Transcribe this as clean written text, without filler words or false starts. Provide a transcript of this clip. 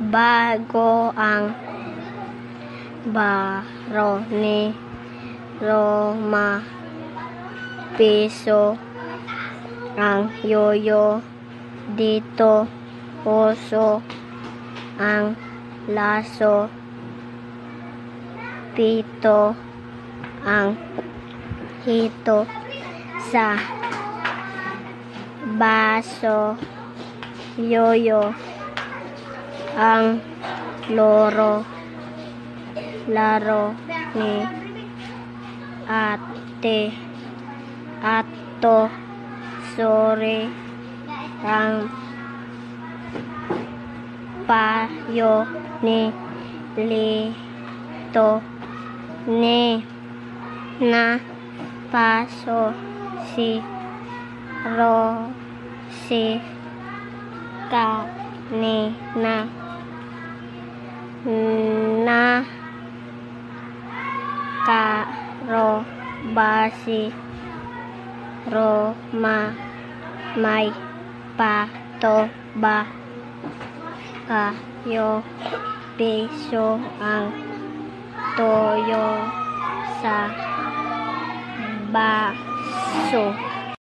bago ang baro ni Roma, piso ang yoyo dito, puso ang laso, pito ang hito sa baso, yoyo ang laro ni ate, ato, sorry ang payo ni lito, ni na paso si Rosie kanina, na karo basi Roma, may pato ba kayo, piso ang toyo sa baso.